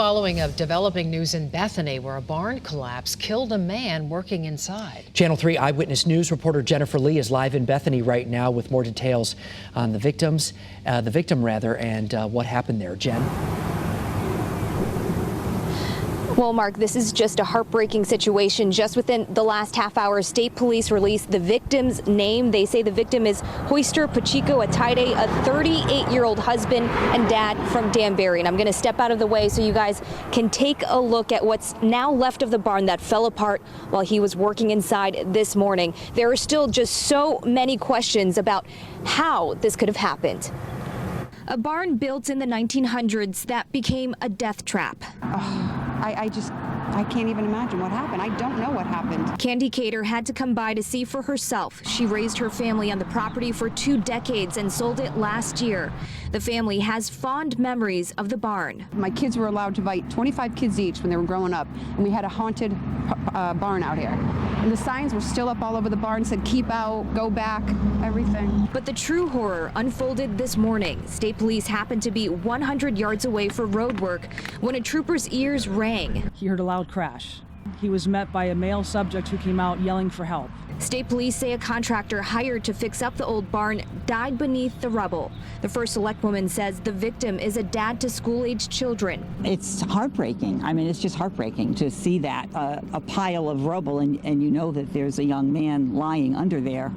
Following of developing news in Bethany, where a barn collapse killed a man working inside. Channel 3 Eyewitness News reporter Jennifer Lee is live in Bethany right now with more details on the victim, and what happened there. Jen? Well, Mark, this is just a heartbreaking situation. Just within the last half hour, state police released the victim's name. They say the victim is Hoyster Pacheco Ataide, a 38-year-old husband and dad from Danbury. And I'm going to step out of the way so you guys can take a look at what's now left of the barn that fell apart while he was working inside this morning. There are still just so many questions about how this could have happened. A barn built in the 1900s that became a death trap. I can't even imagine what happened. I don't know what happened. Candy Cater had to come by to see for herself. She raised her family on the property for 2 decades and sold it last year. The family has fond memories of the barn. My kids were allowed to invite 25 kids each when they were growing up, and we had a haunted barn out here. And the signs were still up all over the barn, said keep out, go back, everything. But the true horror unfolded this morning. State police happened to be 100 yards away for road work when a trooper's ears rang. He heard a loud crash. He was met by a male subject who came out yelling for help. State police say a contractor hired to fix up the old barn died beneath the rubble. The first select woman says the victim is a dad to school-aged children. It's heartbreaking. I mean, it's just heartbreaking to see that, a pile of rubble, and you know that there's a young man lying under there.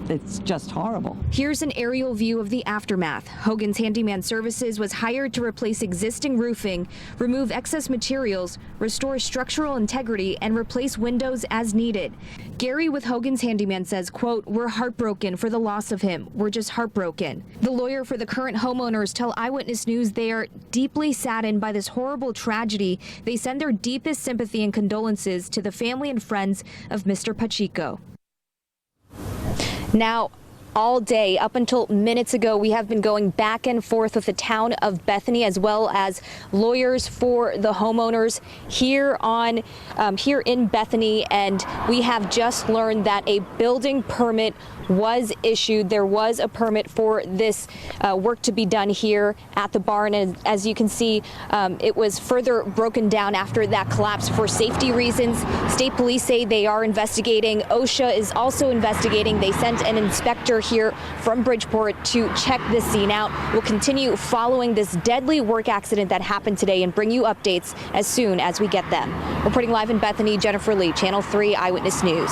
It's just horrible. Here's an aerial view of the aftermath. Hogan's Handyman Services was hired to replace existing roofing, remove excess materials, restore structural integrity, and replace windows as needed. Gary with Hogan's Handyman says, quote, "We're heartbroken for the loss of him. We're just heartbroken." The lawyer for the current homeowners tell Eyewitness News they are deeply saddened by this horrible tragedy. They send their deepest sympathy and condolences to the family and friends of Mr. Pacheco. Now, all day, up until minutes ago, we have been going back and forth with the town of Bethany, as well as lawyers for the homeowners here in Bethany, and we have just learned that a building permit was issued. There was a permit for this work to be done here at the barn, and as you can see, it was further broken down after that collapse for safety reasons. State police say they are investigating. OSHA is also investigating. They sent an inspector here from Bridgeport to check this scene out. We'll continue following this deadly work accident that happened today and bring you updates as soon as we get them. Reporting live in Bethany, Jennifer Lee, Channel 3 Eyewitness News.